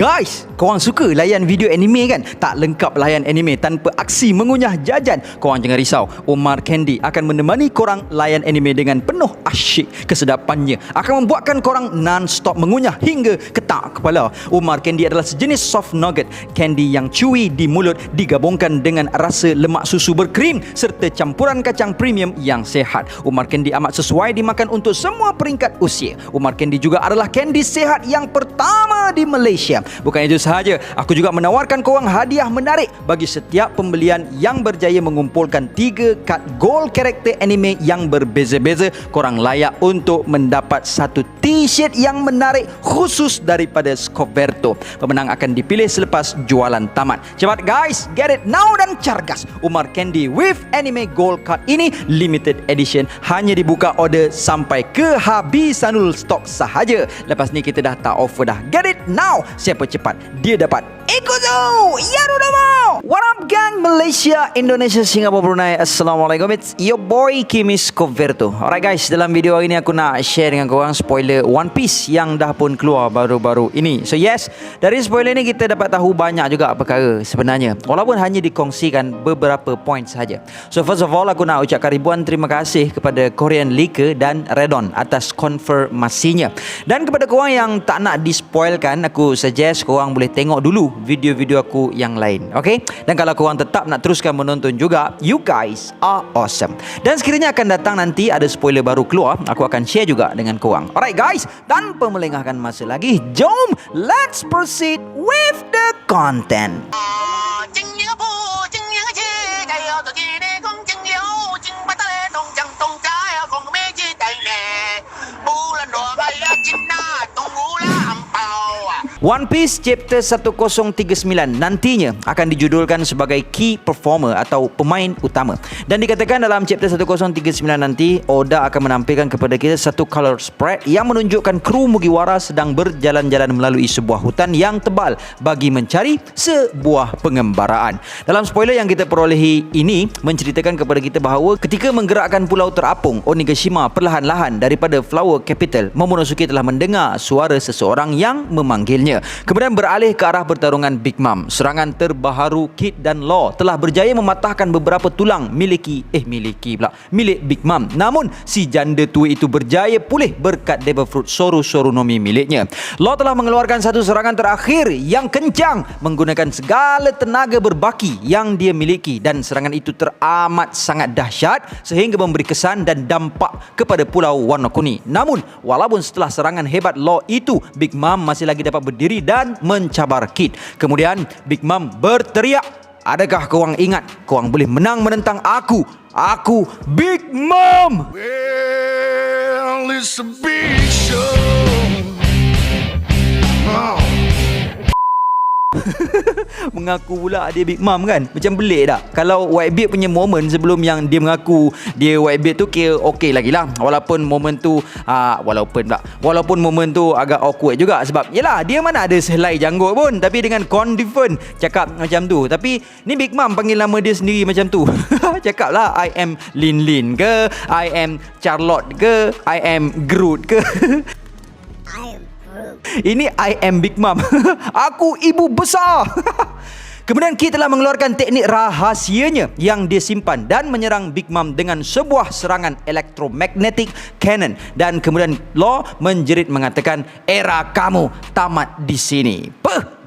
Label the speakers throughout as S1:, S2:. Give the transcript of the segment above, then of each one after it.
S1: Guys, korang suka layan video anime kan? Tak lengkap layan anime tanpa aksi mengunyah jajan. Korang jangan risau, Omar Candy akan menemani korang layan anime dengan penuh asyik. Kesedapannya akan membuatkan korang non-stop mengunyah hingga ketak kepala. Omar Candy adalah sejenis soft nugget candy yang chewy di mulut, digabungkan dengan rasa lemak susu berkrim serta campuran kacang premium yang sehat. Omar Candy amat sesuai dimakan untuk semua peringkat usia. Omar Candy juga adalah candy sehat yang pertama di Malaysia. Bukan itu sahaja, aku juga menawarkan korang hadiah menarik bagi setiap pembelian yang berjaya mengumpulkan 3 kad gold karakter anime yang berbeza-beza. Korang layak untuk mendapat satu t-shirt yang menarik khusus daripada Scoverto. Pemenang akan dipilih selepas jualan tamat. Cepat guys, get it now dan cargas. Omar Candy with anime gold card ini limited edition, hanya dibuka order sampai kehabisanul stok sahaja. Lepas ni kita dah tak offer dah. Get it now. Siapa cepat, dia dapat. Ikutu! Ya Rudamo! What up gang? Malaysia, Indonesia, Singapura, Brunei. Assalamualaikum. It's your boy Kimi Scoverto. Alright guys, dalam video hari ni aku nak share dengan korang spoiler One Piece yang dah pun keluar baru-baru ini. So yes, dari spoiler ni kita dapat tahu banyak juga perkara sebenarnya, walaupun hanya dikongsikan beberapa point saja. So first of all, aku nak ucapkan ribuan terima kasih kepada Korean Leaker dan Redon atas konfirmasinya. Dan kepada korang yang tak nak dispoilkan, aku suggest korang boleh tengok dulu video-video aku yang lain, okay? Dan kalau korang tetap nak teruskan menonton juga, you guys are awesome. Dan sekiranya akan datang nanti ada spoiler baru keluar, aku akan share juga dengan korang. Alright guys, tanpa melengahkan masa lagi, jom let's proceed with the content. One Piece Chapter 1039 nantinya akan dijudulkan sebagai Key Performer atau pemain utama. Dan dikatakan dalam Chapter 1039 nanti, Oda akan menampilkan kepada kita satu color spread yang menunjukkan kru Mugiwara sedang berjalan-jalan melalui sebuah hutan yang tebal bagi mencari sebuah pengembaraan. Dalam spoiler yang kita perolehi ini menceritakan kepada kita bahawa ketika menggerakkan pulau terapung, Onigashima perlahan-lahan daripada Flower Capital, Momonosuke telah mendengar suara seseorang yang memanggilnya. Kemudian beralih ke arah pertarungan Big Mom. Serangan terbaharu Kid dan Law telah berjaya mematahkan beberapa tulang milik Big Mom. Namun si janda tua itu berjaya pulih berkat Devil Fruit Soru Nomi miliknya. Law telah mengeluarkan satu serangan terakhir yang kencang menggunakan segala tenaga berbaki yang dia miliki, dan serangan itu teramat sangat dahsyat sehingga memberi kesan dan dampak kepada Pulau Wano Kuni. Namun walaupun setelah serangan hebat Law itu, Big Mom masih lagi dapat berdiri dan mencabar Kid. Kemudian Big Mom berteriak, "Adakah korang ingat korang boleh menang menentang aku? Aku Big Mom."
S2: Well, it's a big show. Oh.
S1: Mengaku pula dia Big Mom kan, macam belik tak? Kalau Whitebeard punya moment sebelum yang dia mengaku dia Whitebeard tu kira okey lagi lah. Walaupun moment tu walaupun moment tu agak awkward juga, sebab yelah dia mana ada sehelai janggut pun, tapi dengan confident cakap macam tu. Tapi ni Big Mom panggil nama dia sendiri macam tu. Cakap lah I am Lin Lin ke, I am Charlotte ke, I am Groot ke. Ini I am Big Mom. Aku ibu besar. Kemudian Kid telah mengeluarkan teknik rahasianya yang dia simpan dan menyerang Big Mom dengan sebuah serangan electromagnetic cannon. Dan kemudian Law menjerit mengatakan, "Era kamu tamat di sini."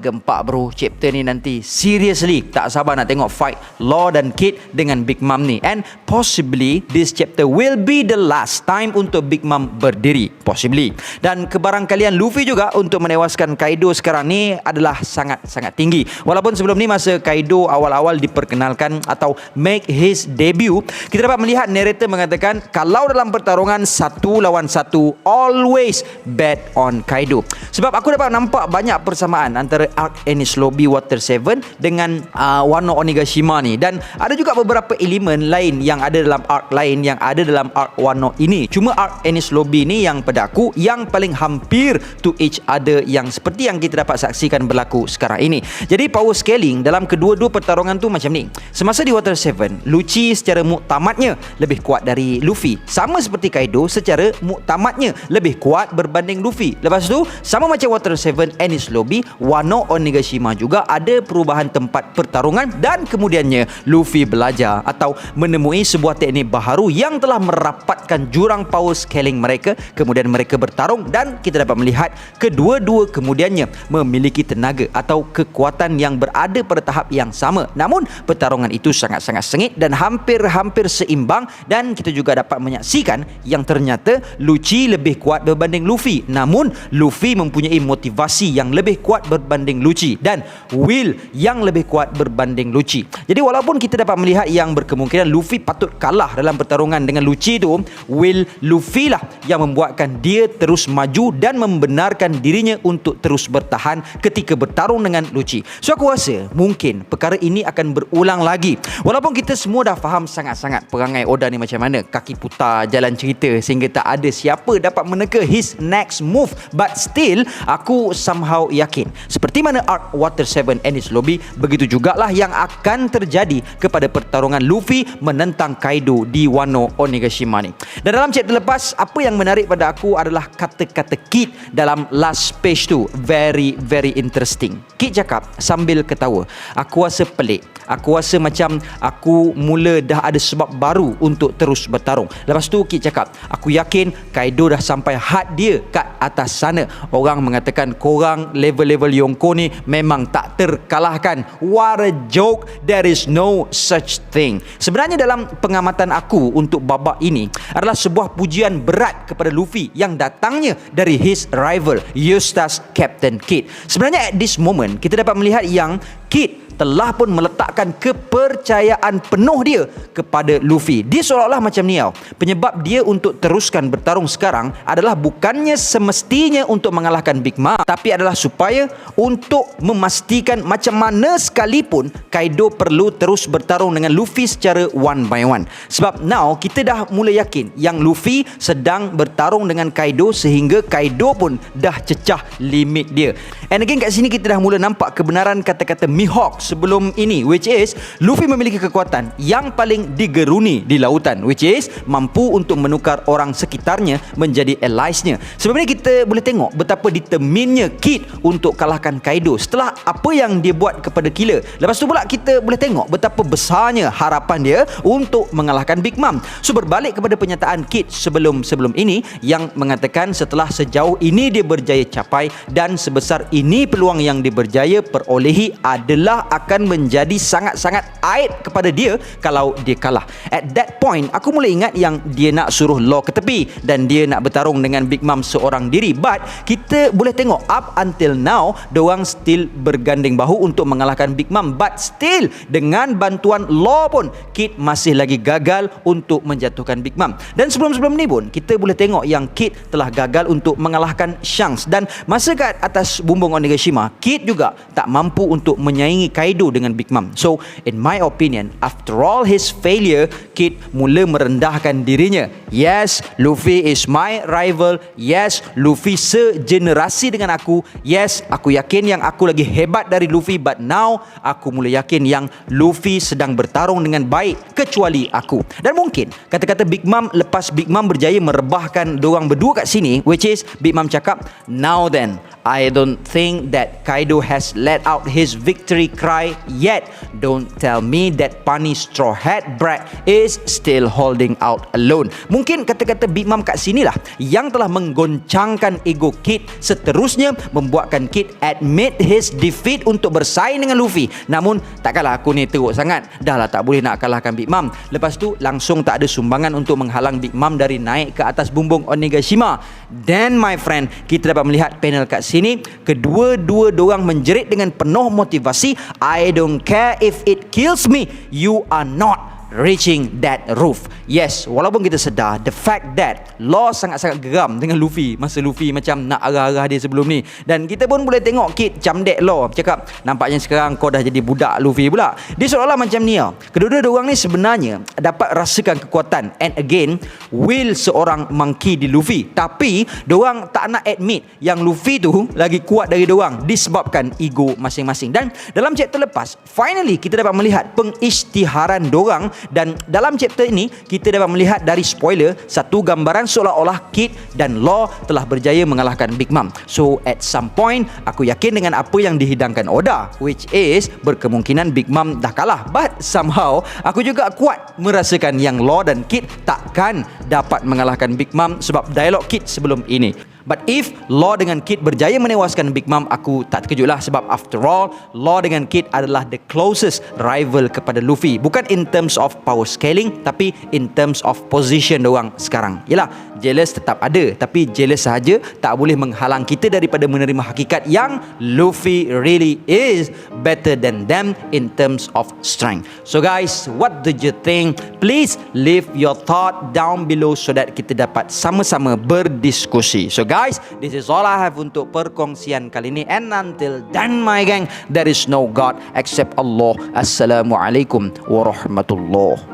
S1: Gempak bro, chapter ni nanti seriously tak sabar nak tengok fight Law dan Kid dengan Big Mom ni. And possibly this chapter will be the last time untuk Big Mom berdiri, possibly. Dan kebarangkalian Luffy juga untuk menewaskan Kaido sekarang ni adalah sangat-sangat tinggi. Walaupun sebelum ni masa Kaido awal-awal diperkenalkan atau make his debut, kita dapat melihat narrator mengatakan kalau dalam pertarungan 1 lawan 1, always bet on Kaido. Sebab aku dapat nampak banyak persamaan antara Arc Enies Lobby Water 7 dengan Wano Onigashima ni. Dan ada juga beberapa elemen lain yang ada dalam arc lain yang ada dalam arc Wano ini. Cuma arc Enies Lobby ni yang pada aku yang paling hampir to each other, yang seperti yang kita dapat saksikan berlaku sekarang ini. Jadi power scaling dalam kedua-dua pertarungan tu macam ni. Semasa di Water 7, Lucci secara muktamadnya lebih kuat dari Luffy. Sama seperti Kaido, secara muktamadnya lebih kuat berbanding Luffy. Lepas tu sama macam Water 7 Enies Lobby, Wano Onigashima juga ada perubahan tempat pertarungan, dan kemudiannya Luffy belajar atau menemui sebuah teknik baharu yang telah merapatkan jurang power scaling mereka. Kemudian mereka bertarung dan kita dapat melihat kedua-dua kemudiannya memiliki tenaga atau kekuatan yang berada pada tahap yang sama. Namun pertarungan itu sangat-sangat sengit dan hampir-hampir seimbang, dan kita juga dapat menyaksikan yang ternyata Lucci lebih kuat berbanding Luffy. Namun Luffy mempunyai motivasi yang lebih kuat berbanding Lucci dan will yang lebih kuat berbanding Lucci. Jadi walaupun kita dapat melihat yang berkemungkinan Luffy patut kalah dalam pertarungan dengan Lucci tu, will Luffy lah yang membuatkan dia terus maju dan membenarkan dirinya untuk terus bertahan ketika bertarung dengan Lucci. So aku rasa mungkin perkara ini akan berulang lagi. Walaupun kita semua dah faham sangat-sangat perangai Oda ni macam mana, kaki putar jalan cerita sehingga tak ada siapa dapat meneka his next move, but still aku somehow yakin seperti mana arc Water 7 Enies Lobby, begitu jugalah yang akan terjadi kepada pertarungan Luffy menentang Kaido di Wano Onigashima ni. Dan dalam chapter lepas, apa yang menarik pada aku adalah kata-kata Kid dalam last page tu. Very interesting. Kid cakap sambil ketawa, aku rasa pelik, aku rasa macam aku mula dah ada sebab baru untuk terus bertarung. Lepas tu Kid cakap, aku yakin Kaido dah sampai had dia kat atas sana. Orang mengatakan korang level-level Yonko ni memang tak terkalahkan. What a joke. There is no such thing. Sebenarnya dalam pengamatan aku untuk babak ini adalah sebuah pujian berat kepada Luffy yang datangnya dari his rival Eustace Captain Kid. Sebenarnya at this moment kita dapat melihat yang Kid telah pun meletakkan kepercayaan penuh dia kepada Luffy. Dia seolah-olah macam ni tau. Penyebab dia untuk teruskan bertarung sekarang adalah bukannya semestinya untuk mengalahkan Big Mom, tapi adalah supaya untuk memastikan macam mana sekalipun Kaido perlu terus bertarung dengan Luffy secara one by one. Sebab now kita dah mula yakin yang Luffy sedang bertarung dengan Kaido sehingga Kaido pun dah cecah limit dia. And again kat sini kita dah mula nampak kebenaran kata-kata Mihawk sebelum ini, which is Luffy memiliki kekuatan yang paling digeruni di lautan, which is mampu untuk menukar orang sekitarnya menjadi allies-nya. Sebab ini kita boleh tengok betapa determinednya Kid untuk kalahkan Kaido setelah apa yang dia buat kepada Killer. Lepas tu pula kita boleh tengok betapa besarnya harapan dia untuk mengalahkan Big Mom. So berbalik kepada pernyataan Kid sebelum ini yang mengatakan setelah sejauh ini dia berjaya capai dan sebesar ini peluang yang dia berjaya perolehi adalah akan menjadi sangat-sangat aib kepada dia kalau dia kalah. At that point, aku mula ingat yang dia nak suruh Law ke tepi dan dia nak bertarung dengan Big Mom seorang diri. But kita boleh tengok up until now, diorang still berganding bahu untuk mengalahkan Big Mom. But still, dengan bantuan Law pun, Kid masih lagi gagal untuk menjatuhkan Big Mom. Dan sebelum-sebelum ni pun, kita boleh tengok yang Kid telah gagal untuk mengalahkan Shanks. Dan masa kat atas bumbung Onigashima, Kid juga tak mampu untuk menyaingi Kaido dengan Big Mom. So, in my opinion, after all his failure, Kid mula merendahkan dirinya. Yes, Luffy is my rival. Yes, Luffy segenerasi dengan aku. Yes, aku yakin yang aku lagi hebat dari Luffy. But now, aku mula yakin yang Luffy sedang bertarung dengan baik kecuali aku. Dan mungkin kata-kata Big Mom lepas Big Mom berjaya merebahkan diorang berdua kat sini, which is Big Mom cakap, now then, I don't think that Kaido has let out his victory cry yet. Don't tell me that Punny Straw Hat brat is still holding out alone. Mungkin kata-kata Big Mom kat sinilah yang telah menggoncangkan ego Kid, seterusnya membuatkan Kid admit his defeat untuk bersaing dengan Luffy. Namun takkanlah aku ni teruk sangat, dah lah tak boleh nak kalahkan Big Mom. Lepas tu langsung tak ada sumbangan untuk menghalang Big Mom dari naik ke atas bumbung Onigashima. Then my friend, kita dapat melihat panel kat sini, kedua-dua dorang menjerit dengan penuh motivasi. I don't care if it kills me, you are not reaching that roof. Yes, walaupun kita sedar the fact that Law sangat-sangat geram dengan Luffy masa Luffy macam nak arah-arah dia sebelum ni, dan kita pun boleh tengok Kid camdek Law cakap, nampaknya sekarang kau dah jadi budak Luffy pula. Dia seolah-olah macam ni kedua-dua diorang ni sebenarnya dapat rasakan kekuatan and again will seorang monkey di Luffy, tapi diorang tak nak admit yang Luffy tu lagi kuat dari diorang disebabkan ego masing-masing. Dan dalam chapter lepas finally kita dapat melihat pengisytiharan diorang, dan dalam chapter ini kita dapat melihat dari spoiler satu gambaran seolah-olah Kid dan Law telah berjaya mengalahkan Big Mom. So at some point aku yakin dengan apa yang dihidangkan Oda, which is berkemungkinan Big Mom dah kalah, but somehow aku juga kuat merasakan yang Law dan Kid takkan dapat mengalahkan Big Mom sebab dialog Kid sebelum ini. But if Law dengan Kid berjaya menewaskan Big Mom, aku tak terkejut lah, sebab after all Law dengan Kid adalah the closest rival kepada Luffy, bukan in terms of power scaling tapi in terms of position diorang sekarang. Yelah, jealous tetap ada, tapi jealous sahaja tak boleh menghalang kita daripada menerima hakikat yang Luffy really is better than them in terms of strength. So guys, what do you think? Please leave your thought down below so that kita dapat sama-sama berdiskusi. So guys, this is all I have untuk perkongsian kali ini, and until then my gang, there is no God except Allah. Assalamualaikum warahmatullahi